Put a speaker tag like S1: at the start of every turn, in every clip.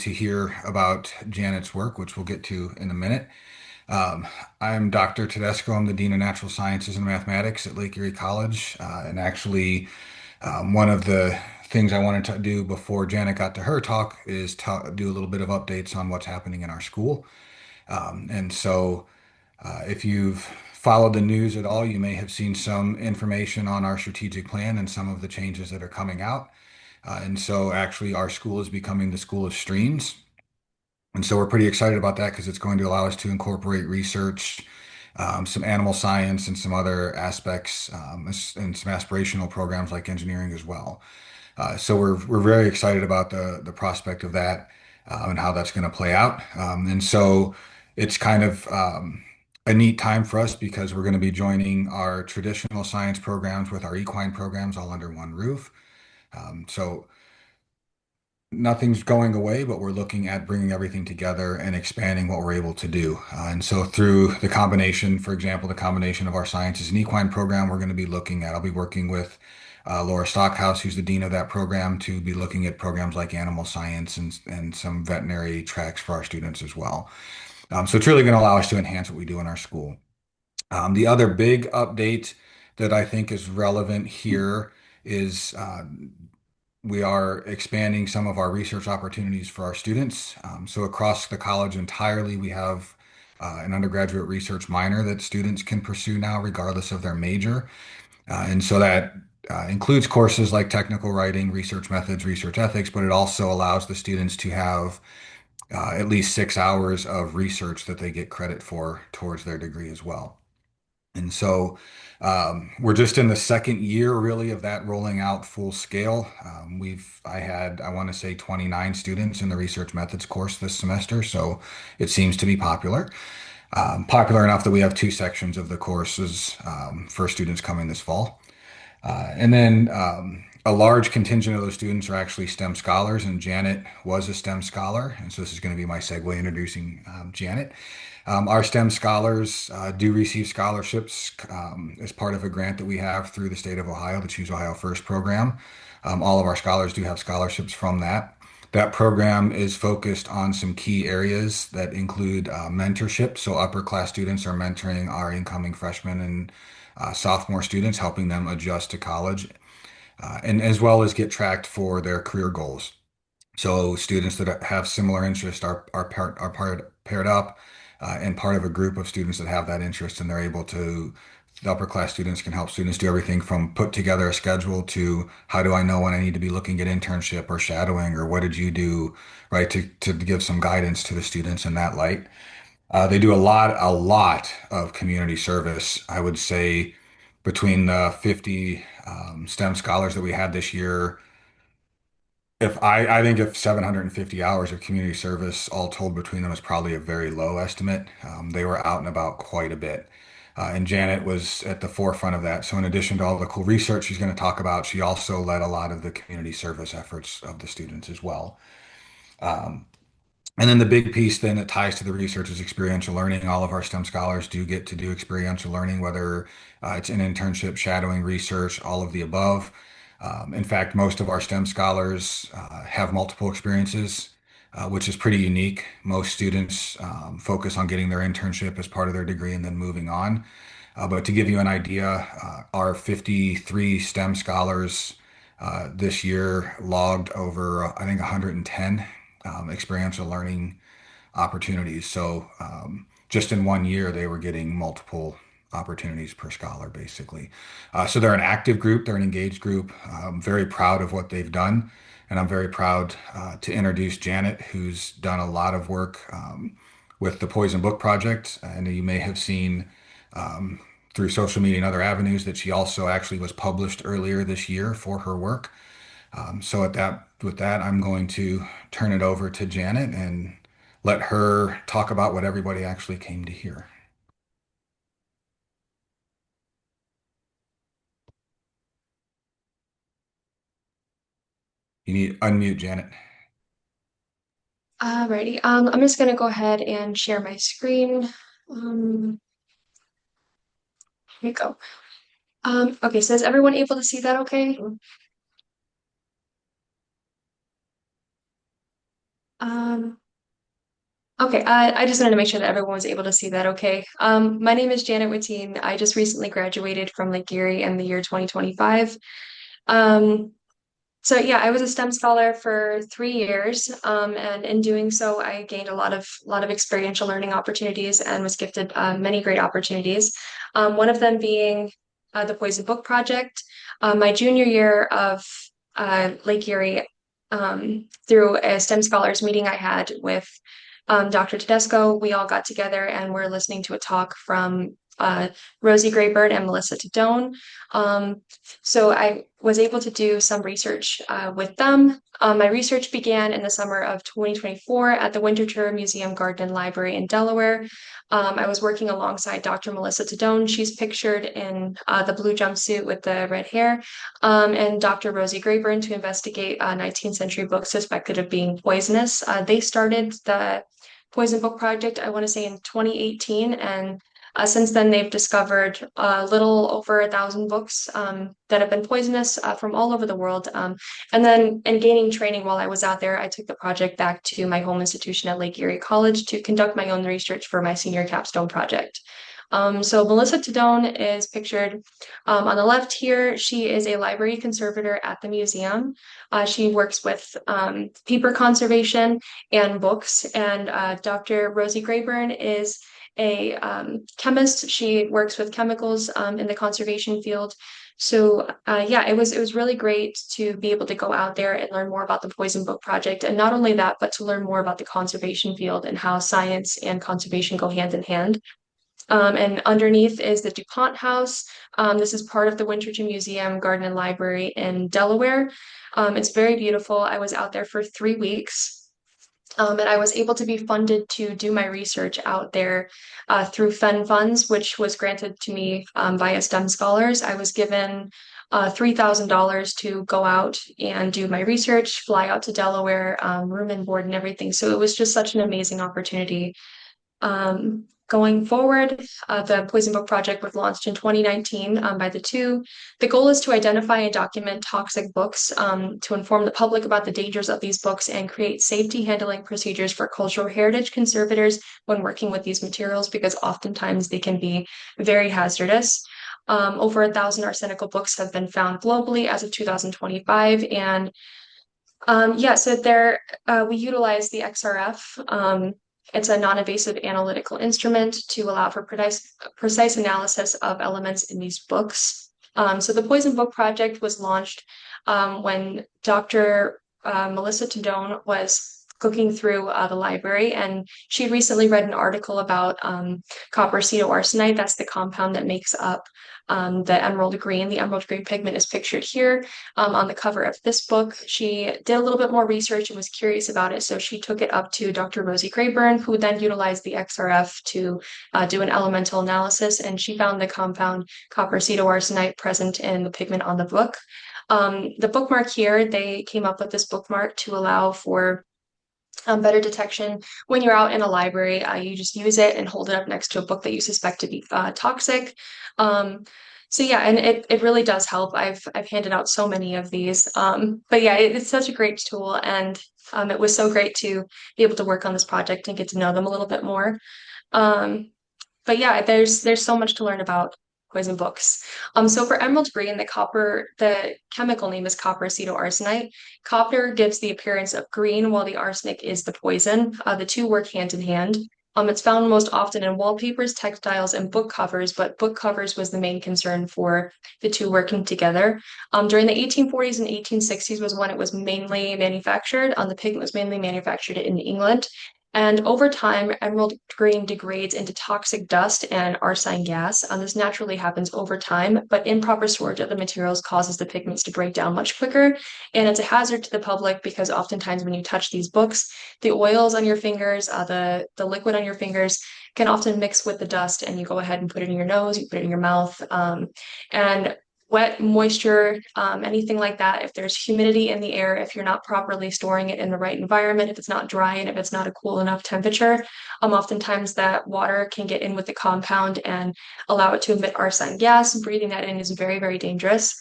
S1: to hear about Janet's work, which we'll get to in a minute. Um, I'm Dr. Tedesco. I'm the Dean of Natural Sciences and Mathematics at Lake Erie College. And actually, one of the things I wanted to do before Janet got to her talk is do a little bit of updates on what's happening in our school. If you've followed the news at all, you may have seen some information on our strategic plan and some of the changes that are coming out. Actually, our school is becoming the school of streams. And so we're pretty excited about that because it's going to allow us to incorporate research, some animal science, and some other aspects, and some aspirational programs like engineering as well. So we're very excited about the prospect of that and how that's going to play out. It's kind of a neat time for us because we're going to be joining our traditional science programs with our equine programs all under one roof. So nothing's going away, but we're looking at bringing everything together and expanding what we're able to do. Through the combination, for example, the combination of our sciences and equine program, we're going to be looking at, I'll be working with Laura Stockhouse, who's the dean of that program, to be looking at programs like animal science and some veterinary tracks for our students as well. So it's really going to allow us to enhance what we do in our school. The other big update that I think is relevant here is we are expanding some of our research opportunities for our students. So across the college entirely, we have an undergraduate research minor that students can pursue now, regardless of their major. That includes courses like technical writing, research methods, research ethics, but it also allows the students to have at least 6 hours of research that they get credit for towards their degree as well. And so we're just in the second year really of that rolling out full scale. I want to say 29 students in the research methods course this semester. So it seems to be popular, popular enough that we have two sections of the courses for students coming this fall. A large contingent of those students are actually STEM scholars, and Janet was a STEM scholar. And so this is going to be my segue introducing Janet. Our STEM scholars do receive scholarships as part of a grant that we have through the state of Ohio, the Choose Ohio First program. All of our scholars do have scholarships from that. That program is focused on some key areas that include mentorship. So upper class students are mentoring our incoming freshmen and sophomore students, helping them adjust to college, and as well as get tracked for their career goals. So students that have similar interests are paired up and part of a group of students that have that interest, and they're able to. The upper class students can help students do everything from put together a schedule to how do I know when I need to be looking at internship or shadowing or what did you do, right? To give some guidance to the students in that light. They do a lot of community service. I would say between the 50 STEM scholars that we had this year, I think if 750 hours of community service all told between them is probably a very low estimate. They were out and about quite a bit. And Janet was at the forefront of that. So in addition to all the cool research she's going to talk about, she also led a lot of the community service efforts of the students as well. Um, and then the big piece then that ties to the research is experiential learning. All of our STEM scholars do get to do experiential learning, whether it's an internship, shadowing, research, all of the above. In fact, most of our STEM scholars have multiple experiences, which is pretty unique. Most students focus on getting their internship as part of their degree and then moving on. But to give you an idea, our 53 STEM scholars this year logged over, I think, 110 experiential learning opportunities. Just in one year, they were getting multiple opportunities per scholar, basically. So they're an active group, they're an engaged group. I'm very proud of what they've done. And I'm very proud to introduce Janet, who's done a lot of work with the Poison Book Project. And you may have seen through social media and other avenues that she also actually was published earlier this year for her work. With that, I'm going to turn it over to Janet and let her talk about what everybody actually came to hear. You need unmute Janet.
S2: Alrighty, I'm just gonna go ahead and share my screen. Here we go. Okay, so is everyone able to see that okay? Okay, I just wanted to make sure that everyone was able to see that. Okay. My name is Janet Wittine. I just recently graduated from Lake Erie in the year 2025. Um, so yeah, I was a STEM scholar for 3 years, and in doing so, I gained a lot of experiential learning opportunities and was gifted many great opportunities. One of them being the Poison Book Project. My junior year of Lake Erie, through a STEM scholars meeting I had with Dr. Tedesco, we all got together and we're listening to a talk from Rosie Graybird and Melissa Tadone. So I was able to do some research with them. My research began in the summer of 2024 at the Winterthur Museum Garden and Library in Delaware. I was working alongside Dr. Melissa Tadone. She's pictured in the blue jumpsuit with the red hair, and Dr. Rosie Grayburn to investigate 19th century books suspected of being poisonous. They started the Poison Book Project, I want to say in 2018, and since then, they've discovered a little over 1,000 books that have been poisonous from all over the world. And then, in gaining training while I was out there, I took the project back to my home institution at Lake Erie College to conduct my own research for my senior capstone project. So Melissa Tadone is pictured on the left here. She is a library conservator at the museum. She works with paper conservation and books. And Dr. Rosie Grayburn is a chemist. She works with chemicals in the conservation field. So yeah, it was really great to be able to go out there and learn more about the Poison Book Project, and not only that, but to learn more about the conservation field and how science and conservation go hand in hand. And underneath is the DuPont House. This is part of the Winterton Museum Garden and Library in Delaware. It's very beautiful. I was out there for 3 weeks. And I was able to be funded to do my research out there through Fen Funds, which was granted to me via STEM Scholars. I was given $3,000 to go out and do my research, fly out to Delaware, room and board and everything. So it was just such an amazing opportunity. Going forward, the Poison Book Project was launched in 2019 by the two. The goal is to identify and document toxic books, to inform the public about the dangers of these books and create safety handling procedures for cultural heritage conservators when working with these materials, because oftentimes they can be very hazardous. Over 1,000 arsenical books have been found globally as of 2025, and yeah, so there we utilize the XRF. It's a non-invasive analytical instrument to allow for precise analysis of elements in these books. So the Poison Book Project was launched when Dr. Melissa Tadone was looking through the library, and she recently read an article about copper acetoarsenite. That's the compound that makes up the emerald green. The emerald green pigment is pictured here on the cover of this book. She did a little bit more research and was curious about it, so she took it up to Dr. Rosie Grayburn, who then utilized the XRF to do an elemental analysis, and she found the compound copper acetoarsenite present in the pigment on the book. The bookmark here, they came up with this bookmark to allow for better detection. When you're out in a library, you just use it and hold it up next to a book that you suspect to be toxic. Um, so yeah, and it really does help. I've handed out so many of these. But yeah, it's such a great tool, and it was so great to be able to work on this project and get to know them a little bit more. Um, but yeah, there's so much to learn about poison books. So for emerald green, the chemical name is copper acetoarsenite. Copper gives the appearance of green, while the arsenic is the poison. The two work hand in hand. It's found most often in wallpapers, textiles, and book covers, but book covers was the main concern for the two working together. During the 1840s and 1860s was when it was mainly manufactured. The pigment was mainly manufactured in England. And over time, emerald green degrades into toxic dust and arsine gas. This naturally happens over time, but improper storage of the materials causes the pigments to break down much quicker. And it's a hazard to the public because oftentimes when you touch these books, the oils on your fingers, the liquid on your fingers can often mix with the dust, and you go ahead and put it in your nose, you put it in your mouth. And wet moisture, anything like that, if there's humidity in the air, if you're not properly storing it in the right environment, if it's not dry and if it's not a cool enough temperature, oftentimes that water can get in with the compound and allow it to emit arsine gas. Breathing that in is very, very dangerous.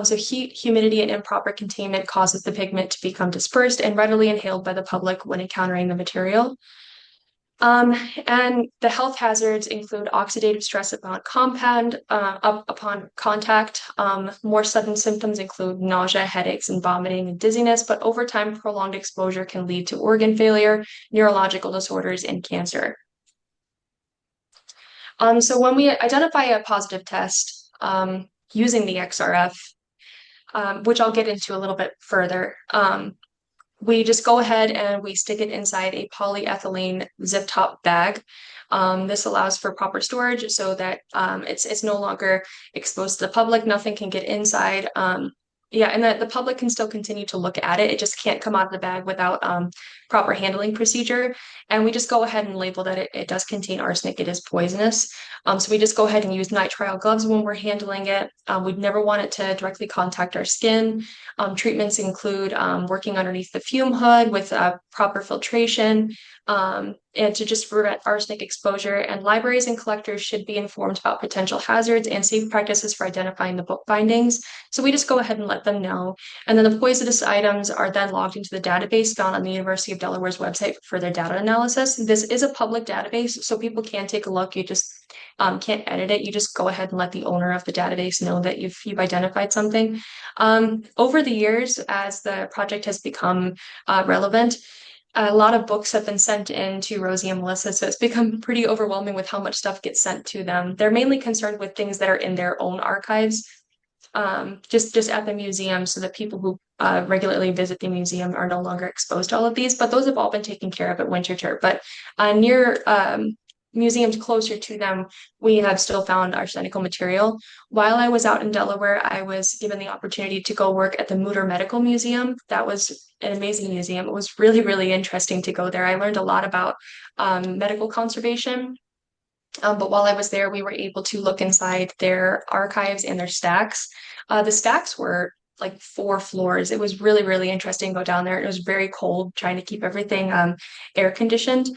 S2: So heat, humidity, and improper containment causes the pigment to become dispersed and readily inhaled by the public when encountering the material. Um, and the health hazards include oxidative stress upon upon contact. More sudden symptoms include nausea, headaches, and vomiting and dizziness, but over time, prolonged exposure can lead to organ failure, neurological disorders, and cancer. So when we identify a positive test using the XRF, which I'll get into a little bit further, we just go ahead and we stick it inside a polyethylene zip top bag. This allows for proper storage so that it's no longer exposed to the public. Nothing can get inside. Yeah, and that the public can still continue to look at it. It just can't come out of the bag without proper handling procedure. And we just go ahead and label that it does contain arsenic. It is poisonous. So we just go ahead and use nitrile gloves when we're handling it. We'd never want it to directly contact our skin. Treatments include working underneath the fume hood with proper filtration and to just prevent arsenic exposure. And libraries and collectors should be informed about potential hazards and safe practices for identifying the book bindings. So we just go ahead and let them know. And then the poisonous items are then logged into the database found on the University of Delaware's website for further data analysis. This is a public database, so people can take a look. You just can't edit it. You just go ahead and let the owner of the database know that you've identified something. Over the years, as the project has become relevant, a lot of books have been sent in to Rosie and Melissa, so it's become pretty overwhelming with how much stuff gets sent to them. They're mainly concerned with things that are in their own archives, just at the museum, so that people who regularly visit the museum are no longer exposed to all of these. But those have all been taken care of at Winterthur. But near museums closer to them, we have still found arsenical material. While I was out in Delaware, I was given the opportunity to go work at the Mutter Medical Museum. That was an amazing museum. It was really, really interesting to go there. I learned a lot about medical conservation. But while I was there, we were able to look inside their archives and their stacks. The stacks were like 4 floors. It was really, really interesting to go down there. It was very cold, trying to keep everything air conditioned.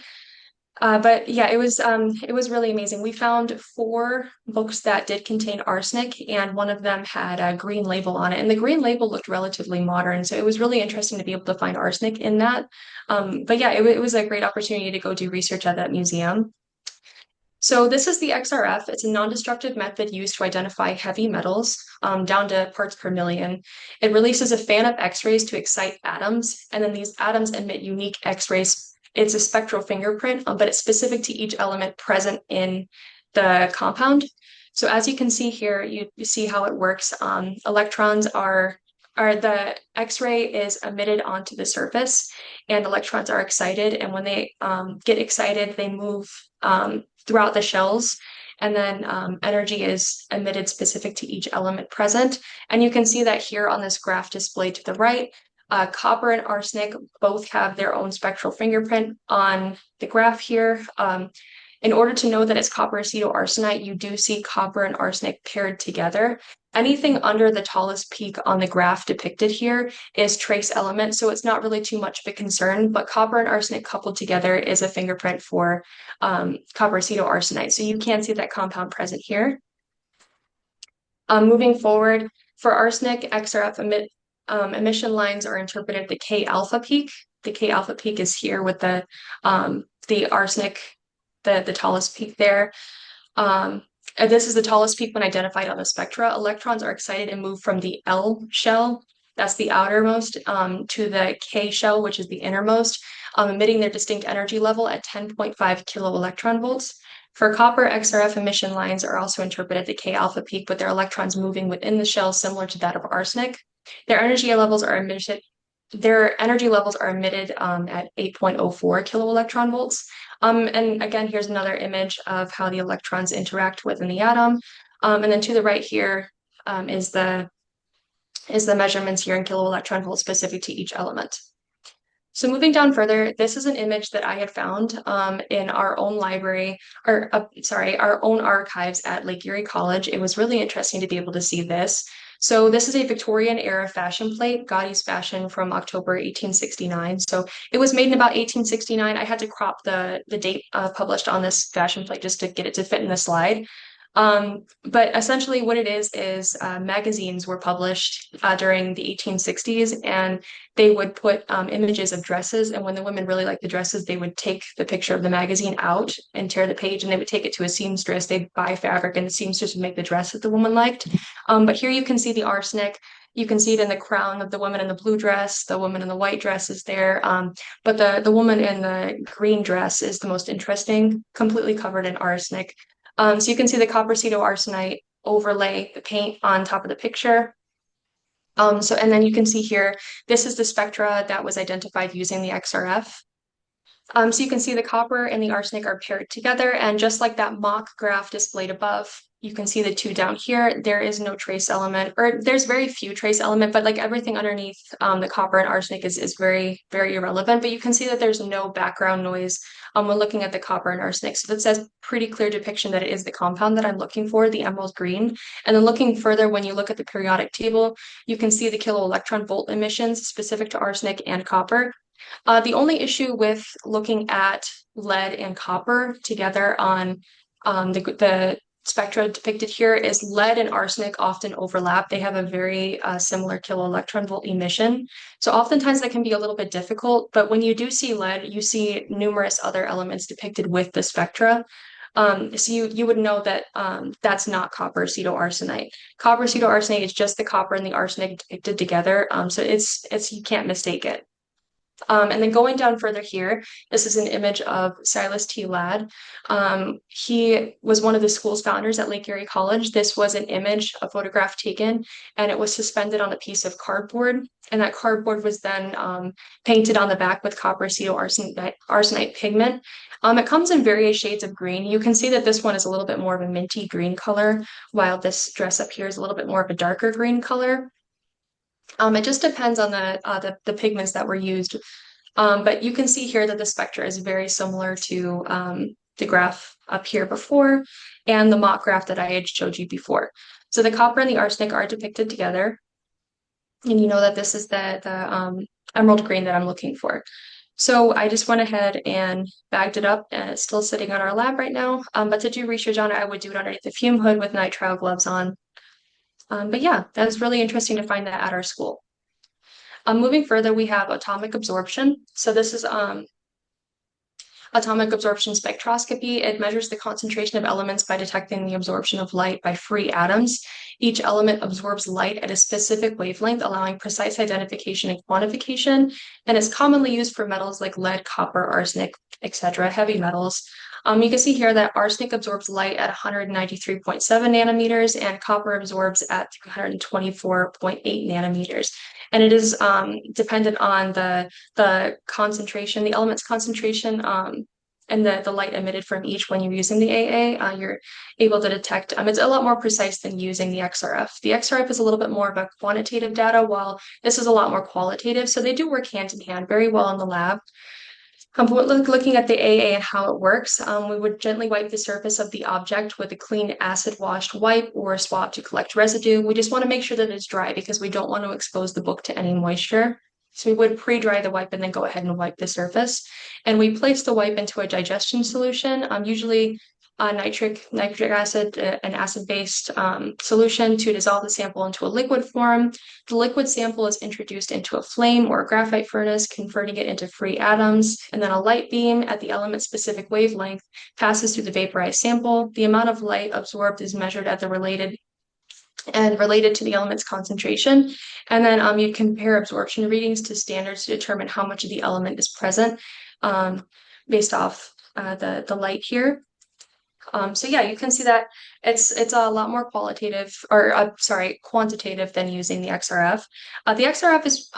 S2: But yeah, it was really amazing. We found 4 books that did contain arsenic, and one of them had a green label on it. And the green label looked relatively modern, so it was really interesting to be able to find arsenic in that. But yeah, it was a great opportunity to go do research at that museum. So this is the XRF. It's a non-destructive method used to identify heavy metals down to parts per million. It releases a fan of X-rays to excite atoms, and then these atoms emit unique X-rays. It's a spectral fingerprint, but it's specific to each element present in the compound. So as you can see here, you see how it works. Electrons are the X-ray is emitted onto the surface, and electrons are excited. And when they get excited, they move throughout the shells, and then energy is emitted specific to each element present. And you can see that here on this graph displayed to the right. Copper and arsenic both have their own spectral fingerprint on the graph here. In order to know that it's copper acetoarsenite, you do see copper and arsenic paired together. Anything under the tallest peak on the graph depicted here is trace element, so it's not really too much of a concern, but copper and arsenic coupled together is a fingerprint for copper acetoarsenite. So you can see that compound present here. Moving forward, for arsenic, XRF emission lines are interpreted at the K alpha peak. The K alpha peak is here with the arsenic, the tallest peak there. This is the tallest peak when identified on the spectra. Electrons are excited and move from the L shell, that's the outermost, to the K shell, which is the innermost, emitting their distinct energy level at 10.5 kiloelectron volts. For copper, XRF emission lines are also interpreted at the K alpha peak, with their electrons moving within the shell similar to that of arsenic. Their energy levels are emitted at 8.04 kiloelectron volts. And again, here's another image of how the electrons interact within the atom. And then to the right here is the measurements here in kiloelectron volts specific to each element. So moving down further, this is an image that I had found in our own library, or our own archives at Lake Erie College. It was really interesting to be able to see this. So this is a Victorian era fashion plate, Gaudí's fashion from October 1869. So it was made in about 1869. I had to crop the date published on this fashion plate just to get it to fit in the slide. But essentially, what it is magazines were published during the 1860s, and they would put images of dresses. And when the women really liked the dresses, they would take the picture of the magazine out and tear the page, and they would take it to a seamstress. They'd buy fabric, and the seamstress would make the dress that the woman liked. But here you can see the arsenic. You can see it in the crown of the woman in the blue dress. The woman in the white dress is there. But the woman in the green dress is the most interesting, completely covered in arsenic. So you can see the copper arsenite overlay the paint on top of the picture. And then you can see here, this is the spectra that was identified using the XRF. So you can see the copper and the arsenic are paired together, and just like that mock graph displayed above, you can see the two down here. There is no trace element, or there's very few trace element, but like everything underneath the copper and arsenic is very, very irrelevant. But you can see that there's no background noise when looking at the copper and arsenic. So that says pretty clear depiction that it is the compound that I'm looking for, the emerald green. And then looking further, when you look at the periodic table, you can see the kilo electron volt emissions specific to arsenic and copper. The only issue with looking at lead and copper together on the spectra depicted here is lead and arsenic often overlap. They have a very similar kilo electron volt emission. So oftentimes that can be a little bit difficult, but when you do see lead, you see numerous other elements depicted with the spectra. So you would know that that's not copper pseudoarsenite. Copper pseudoarsenite is just the copper and the arsenic depicted together. So it's you can't mistake it. And then going down further here, this is an image of Silas T. Ladd. He was one of the school's founders at Lake Erie College. This was an image, a photograph taken, and it was suspended on a piece of cardboard. And that cardboard was then painted on the back with copper arsenite pigment. It comes in various shades of green. You can see that this one is a little bit more of a minty green color, while this dress up here is a little bit more of a darker green color. It just depends on the pigments that were used. But you can see here that the spectra is very similar to the graph up here before and the mock graph that I had showed you before. So the copper and the arsenic are depicted together. And you know that this is the emerald green that I'm looking for. So I just went ahead and bagged it up, and it's still sitting on our lab right now. But to do research on it, I would do it underneath the fume hood with nitrile gloves on. But yeah, that was really interesting to find that at our school. Moving further, we have atomic absorption. So this is atomic absorption spectroscopy. It measures the concentration of elements by detecting the absorption of light by free atoms. Each element absorbs light at a specific wavelength, allowing precise identification and quantification. And it's commonly used for metals like lead, copper, arsenic, etc., heavy metals. You can see here that arsenic absorbs light at 193.7 nanometers and copper absorbs at 324.8 nanometers. And it is dependent on the concentration, the element's concentration, and the light emitted from each when you're using the AA. You're able to detect, it's a lot more precise than using the XRF. The XRF is a little bit more of a quantitative data, while this is a lot more qualitative. So they do work hand in hand very well in the lab. But looking at the AA and how it works, we would gently wipe the surface of the object with a clean acid-washed wipe or swab to collect residue. We just want to make sure that it's dry because we don't want to expose the book to any moisture. So we would pre-dry the wipe and then go ahead and wipe the surface. And we place the wipe into a digestion solution, usually nitric acid, an acid-based solution to dissolve the sample into a liquid form. The liquid sample is introduced into a flame or a graphite furnace, converting it into free atoms, and then a light beam at the element-specific wavelength passes through the vaporized sample. The amount of light absorbed is measured at the related to the element's concentration. And then you compare absorption readings to standards to determine how much of the element is present based off the light here. So yeah, you can see that it's a lot more quantitative than using the XRF. The XRF is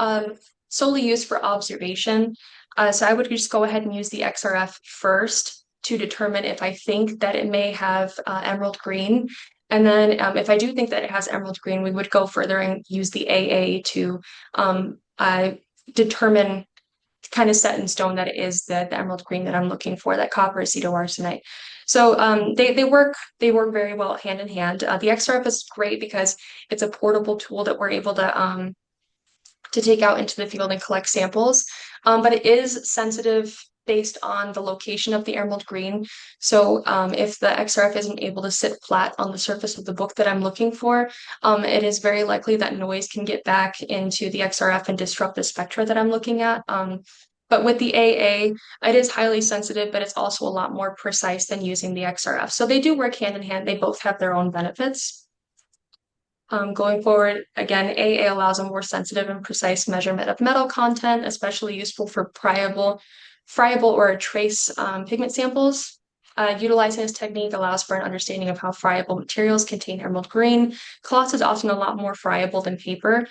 S2: solely used for observation. So I would just go ahead and use the XRF first to determine if I think that it may have emerald green. And then if I do think that it has emerald green, we would go further and use the AA to determine, kind of set in stone that it is the emerald green that I'm looking for, that copper acetoarsenite. So they work very well hand in hand. The XRF is great because it's a portable tool that we're able to take out into the field and collect samples. But it is sensitive based on the location of the emerald green. So if the XRF isn't able to sit flat on the surface of the book that I'm looking for, it is very likely that noise can get back into the XRF and disrupt the spectra that I'm looking at. But with the AA, it is highly sensitive, but it's also a lot more precise than using the XRF. So they do work hand in hand. They both have their own benefits. Going forward, again, AA allows a more sensitive and precise measurement of metal content, especially useful for friable or trace pigment samples. Utilizing this technique allows for an understanding of how friable materials contain emerald green. Cloth is often a lot more friable than paper.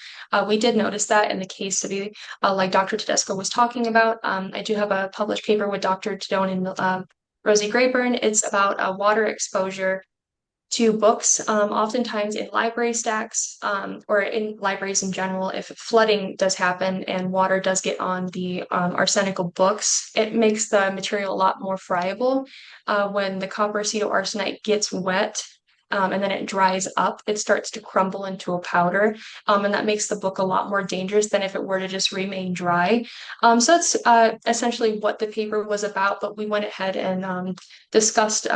S2: We did notice that in the case study, like Dr. Tedesco was talking about. I do have a published paper with Dr. Tadone and Rosie Grayburn. It's about water exposure to books, oftentimes in library stacks or in libraries in general. If flooding does happen and water does get on the arsenical books, it makes the material a lot more friable. When the copper acetoarsenite gets wet, and then it dries up, it starts to crumble into a powder. And that makes the book a lot more dangerous than if it were to just remain dry. So that's essentially what the paper was about, but we went ahead and discussed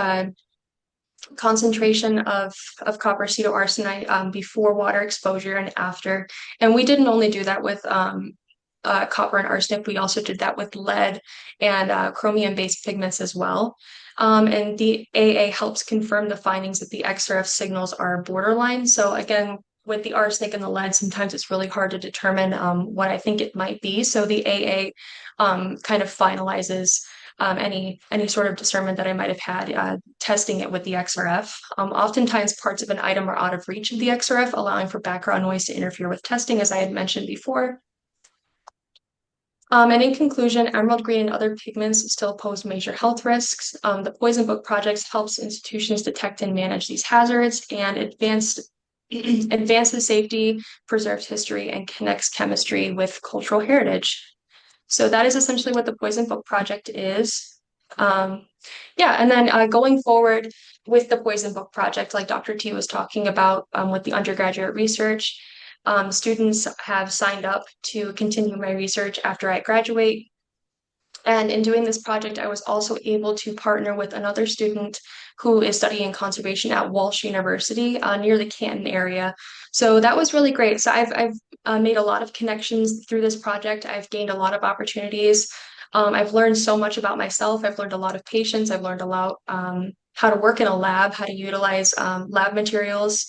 S2: concentration of copper acetoarsenite before water exposure and after. And we didn't only do that with copper and arsenic, we also did that with lead and chromium-based pigments as well. And the AA helps confirm the findings that the XRF signals are borderline. So again, with the arsenic and the lead, sometimes it's really hard to determine what I think it might be. So the AA kind of finalizes any sort of discernment that I might have had testing it with the XRF. Oftentimes, parts of an item are out of reach of the XRF, allowing for background noise to interfere with testing, as I had mentioned before. And in conclusion, emerald green and other pigments still pose major health risks. The Poison Book Project helps institutions detect and manage these hazards and advances safety, preserves history, and connects chemistry with cultural heritage. So that is essentially what the Poison Book Project is. Yeah, and then going forward with the Poison Book Project, like Dr. T was talking about with the undergraduate research, students have signed up to continue my research after I graduate. And in doing this project, I was also able to partner with another student who is studying conservation at Walsh University near the Canton area. So that was really great. So I've made a lot of connections through this project. I've gained a lot of opportunities. I've learned so much about myself. I've learned a lot of patience. I've learned a lot how to work in a lab, how to utilize lab materials.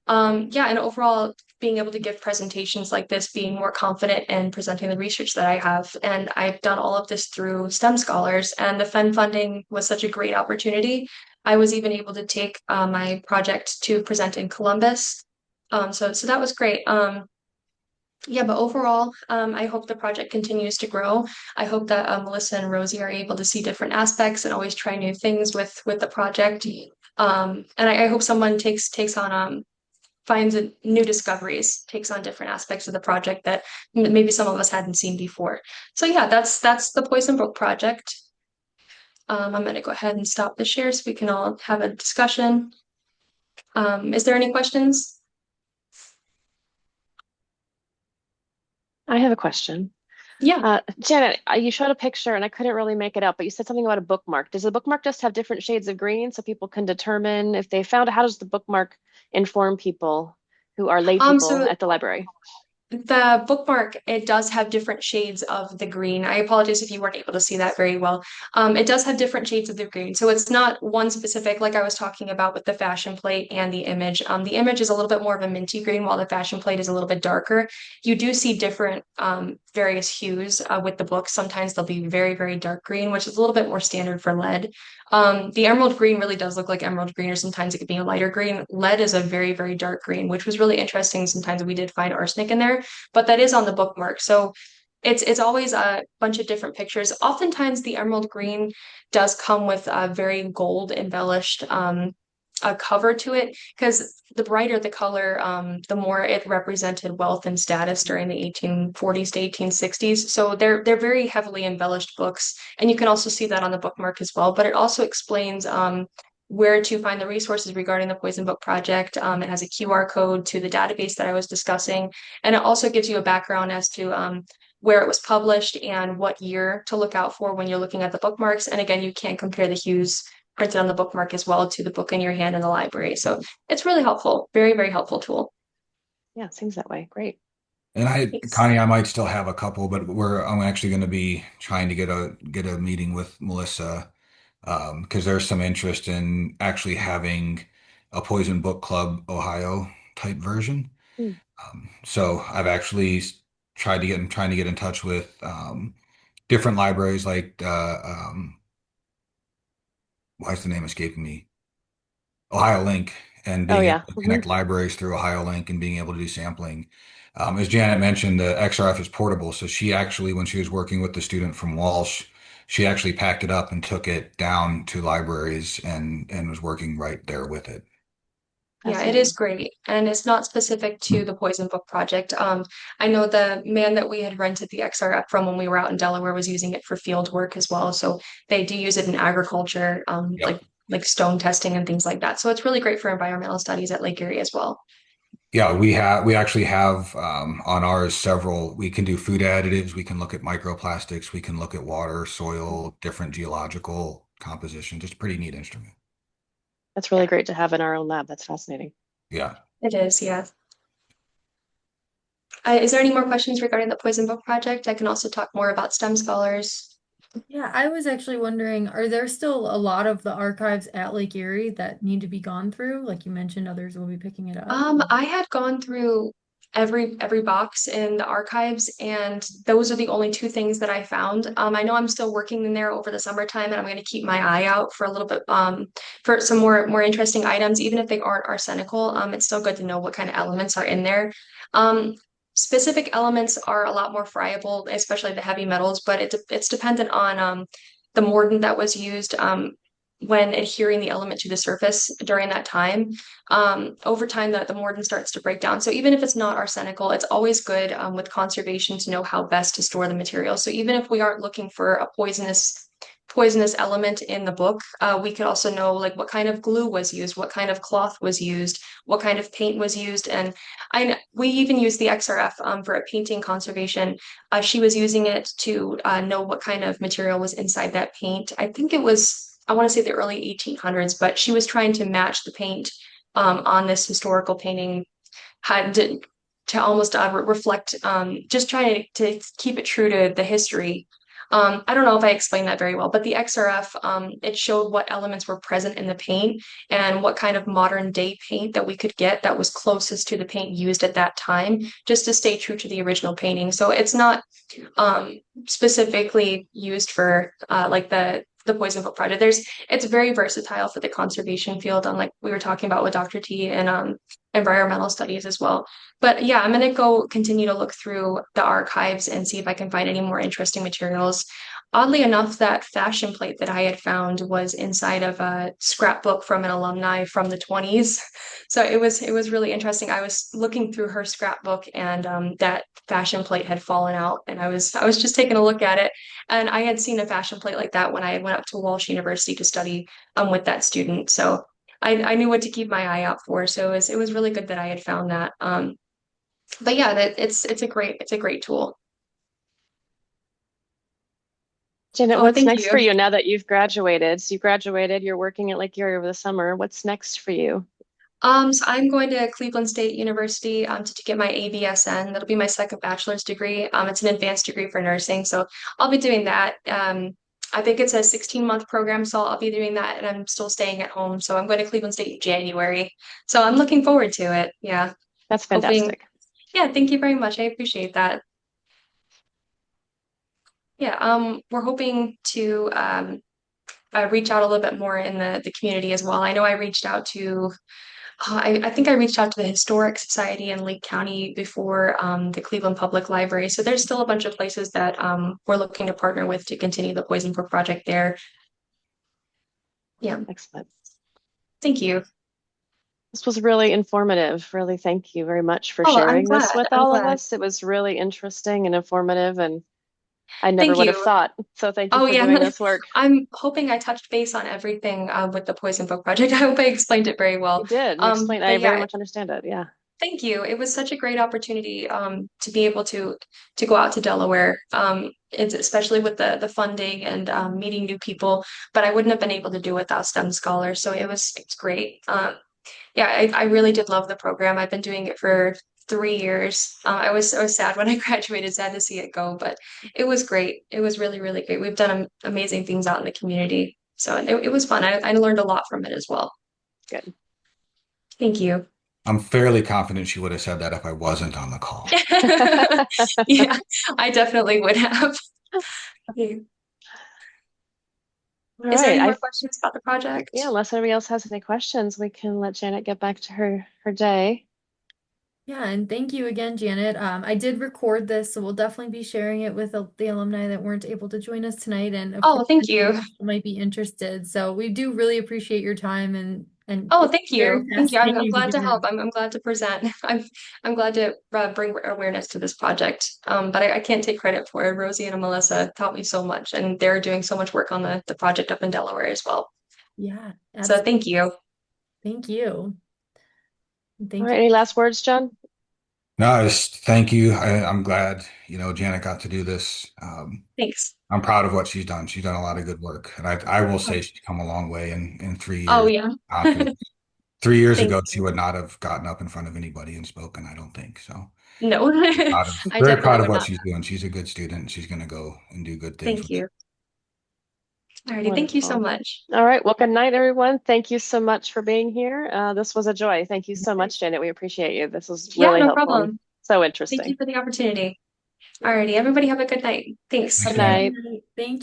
S2: Yeah, and overall, being able to give presentations like this, being more confident in presenting the research that I have. And I've done all of this through STEM Scholars, and the FEN funding was such a great opportunity. I was even able to take my project to present in Columbus. So that was great. Yeah, but overall, I hope the project continues to grow. I hope that Melissa and Rosie are able to see different aspects and always try new things with the project. And I hope someone takes on finds new discoveries, takes on different aspects of the project that maybe some of us hadn't seen before. So yeah, that's the Poison Brook project. I'm going to go ahead and stop the share so we can all have a discussion. Is there any questions?
S3: I have a question.
S2: Yeah.
S3: Janet, you showed a picture and I couldn't really make it out, but you said something about a bookmark. Does the bookmark just have different shades of green so people can determine if they found it? How does the bookmark inform people who are lay people
S2: So
S3: at the library?
S2: the bookmark, it does have different shades of the green. I apologize if you weren't able to see that very well. It does have different shades of the green. So it's not one specific, like I was talking about with the fashion plate and the image. The image is a little bit more of a minty green, while the fashion plate is a little bit darker. You do see different various hues with the books. Sometimes they'll be very, very dark green, which is a little bit more standard for lead. The emerald green really does look like emerald green, or sometimes it could be a lighter green. Lead is a very, very dark green, which was really interesting. Sometimes we did find arsenic in there, but that is on the bookmark. So it's always a bunch of different pictures. Oftentimes the emerald green does come with a very gold embellished a cover to it, because the brighter the color, the more it represented wealth and status during the 1840s to 1860s. So they're very heavily embellished books, and you can also see that on the bookmark as well. But it also explains where to find the resources regarding the Poison Book Project. It has a QR code to the database that I was discussing, and it also gives you a background as to where it was published and what year to look out for when you're looking at the bookmarks. And again, you can compare the hues printed on the bookmark as well to the book in your hand in the library. So it's really helpful. Very, very helpful tool.
S3: Yeah, it seems that way. Great.
S1: And
S2: Thanks.
S1: Connie, I might still have a couple, but I'm actually going to be trying to get a meeting with Melissa because there's some interest in actually having a Poison Book Club Ohio type version.
S3: Hmm.
S1: So I've actually trying to get in touch with different libraries like why is the name escaping me? Ohio Link, and
S3: Oh
S1: being able
S3: yeah.
S1: to connect libraries through Ohio Link and being able to do sampling. As Janet mentioned, the XRF is portable, so she actually, when she was working with the student from Walsh, she actually packed it up and took it down to libraries and was working right there with it.
S2: Yeah, it is
S3: Fascinating.
S2: great. And it's not specific to the Poison Book Project. I know the man that we had rented the XRF from when we were out in Delaware was using it for field work as well. So they do use it in agriculture,
S1: Yep.
S2: like stone testing and things like that. So it's really great for environmental studies at Lake Erie as well.
S1: Yeah, we actually have on ours several. We can do food additives. We can look at microplastics. We can look at water, soil, different geological composition. Just a pretty neat instrument.
S3: That's really
S2: Yeah,
S3: great to have in our own lab. That's fascinating.
S1: Yeah.
S2: it is. Yeah. Is there any more questions regarding the Poison Book Project? I can also talk more about STEM scholars.
S4: Yeah, I was actually wondering, are there still a lot of the archives at Lake Erie that need to be gone through? Like you mentioned, others will be picking it up.
S2: I had gone through every box in the archives, and those are the only two things that I found. I know I'm still working in there over the summertime, and I'm going to keep my eye out for a little bit for some more interesting items, even if they aren't arsenical. It's still good to know what kind of elements are in there. Um, Specific elements are a lot more friable, especially the heavy metals, but it's dependent on the mordant that was used. When adhering the element to the surface during that time, over time the mordant starts to break down. So even if it's not arsenical, it's always good with conservation to know how best to store the material. So even if we aren't looking for a poisonous element in the book, we could also know like what kind of glue was used, what kind of cloth was used, what kind of paint was used. And we even use the XRF for a painting conservation. She was using it to know what kind of material was inside that paint. I think it was, I want to say the early 1800s, but she was trying to match the paint on this historical painting had to almost reflect, just trying to keep it true to the history. I don't know if I explained that very well, but the XRF, it showed what elements were present in the paint and what kind of modern day paint that we could get that was closest to the paint used at that time, just to stay true to the original painting. So it's not specifically used for like the Poison Book Project. It's very versatile for the conservation field, unlike we were talking about with Dr. T and environmental studies as well. But yeah, I'm gonna go continue to look through the archives and see if I can find any more interesting materials. Oddly enough, that fashion plate that I had found was inside of a scrapbook from an alumni from the 20s. So it was really interesting. I was looking through her scrapbook and that fashion plate had fallen out, and I was just taking a look at it, and I had seen a fashion plate like that when I went up to Walsh University to study with that student. So I knew what to keep my eye out for. So it was really good that I had found that. But yeah, it's a great tool.
S3: Janet,
S2: Oh,
S3: what's
S2: thank
S3: next for
S2: you.
S3: you now that you've graduated? So you graduated, you're working at Lake Erie over the summer. What's next for you?
S2: So I'm going to Cleveland State University to get my ABSN. That'll be my second bachelor's degree. It's an advanced degree for nursing, so I'll be doing that. I think it's a 16-month program, so I'll be doing that, and I'm still staying at home. So I'm going to Cleveland State in January. So I'm looking forward to it. Yeah,
S3: That's
S2: hoping.
S3: fantastic.
S2: Yeah, thank you very much. I appreciate that. Yeah, we're hoping to reach out a little bit more in the community as well. I know I reached out to I think I reached out to the Historic Society in Lake County before the Cleveland Public Library. So there's still a bunch of places that we're looking to partner with to continue the Poison Brook project there. Yeah,
S3: Excellent.
S2: thank you.
S3: This was really informative. Really, thank you very much for
S2: Oh, I'm
S3: sharing this
S2: glad.
S3: with
S2: I'm
S3: all of
S2: glad.
S3: us. It was really interesting and informative, and I never
S2: Thank
S3: would have
S2: you.
S3: thought. So thank you
S2: Oh
S3: for
S2: yeah,
S3: doing this work.
S2: I'm hoping I touched base on everything with the Poison Book project. I hope I explained it very well.
S3: You did. You explained, I
S2: But
S3: very
S2: yeah,
S3: much understand it. Yeah.
S2: Thank you. It was such a great opportunity to be able to go out to Delaware. It's especially with the funding and meeting new people, but I wouldn't have been able to do it without STEM scholars. So it's great. Yeah, I really did love the program. I've been doing it for 3 years. I was sad when I graduated, sad to see it go, but it was great. It was really, really great. We've done amazing things out in the community. So it was fun. I learned a lot from it as well.
S3: Good.
S2: Thank you.
S1: I'm fairly confident she would have said that if I wasn't on the call.
S2: Yeah, I definitely would have. Okay.
S3: All
S2: Is there
S3: right.
S2: any more questions about the project?
S3: Yeah, unless anybody else has any questions, we can let Janet get back to her day.
S4: Yeah, and thank you again, Janet. I did record this, so we'll definitely be sharing it with the alumni that weren't able to join us tonight, and of
S2: Oh,
S4: course,
S2: thank
S4: anyone
S2: you.
S4: else who might be interested. So we do really appreciate your time, and
S2: Oh,
S4: it's
S2: thank
S4: very
S2: you. Thank you. I'm
S4: fascinating to
S2: glad to
S4: hear.
S2: help. I'm glad to present. I'm glad to bring awareness to this project. But I can't take credit for it. Rosie and Melissa taught me so much, and they're doing so much work on the project up in Delaware as well.
S4: Yeah,
S2: So
S4: absolutely.
S2: thank you.
S4: Thank you. And
S3: All
S4: thank
S3: right.
S4: you.
S3: Any last words, John?
S1: No, I just thank you. I'm glad, Janet got to do this.
S2: Thanks.
S1: I'm proud of what she's done. She's done a lot of good work. And I will say she's come a long way in three
S2: Oh
S1: years.
S2: yeah.
S1: Confidence. 3 years
S2: Thank
S1: ago, she
S2: you.
S1: would not have gotten up in front of anybody and spoken, I don't think. So
S2: No, I
S1: very
S2: definitely
S1: proud of
S2: would
S1: what
S2: not.
S1: she's doing. She's a good student. She's going to go and do good things.
S2: Thank you. Alrighty, thank you so
S3: Wonderful.
S2: much.
S3: All right. Well, good night, everyone. Thank you so much for being here. This was a joy. Thank you so much, Janet. We appreciate you. This was
S2: Yeah,
S3: really
S2: no
S3: helpful and
S2: problem.
S3: so
S2: Thank you
S3: interesting.
S2: for the opportunity. Alrighty, everybody have a good night. Thanks.
S1: Thanks,
S3: Good
S1: Janet.
S3: night.
S4: Good night. Thank you.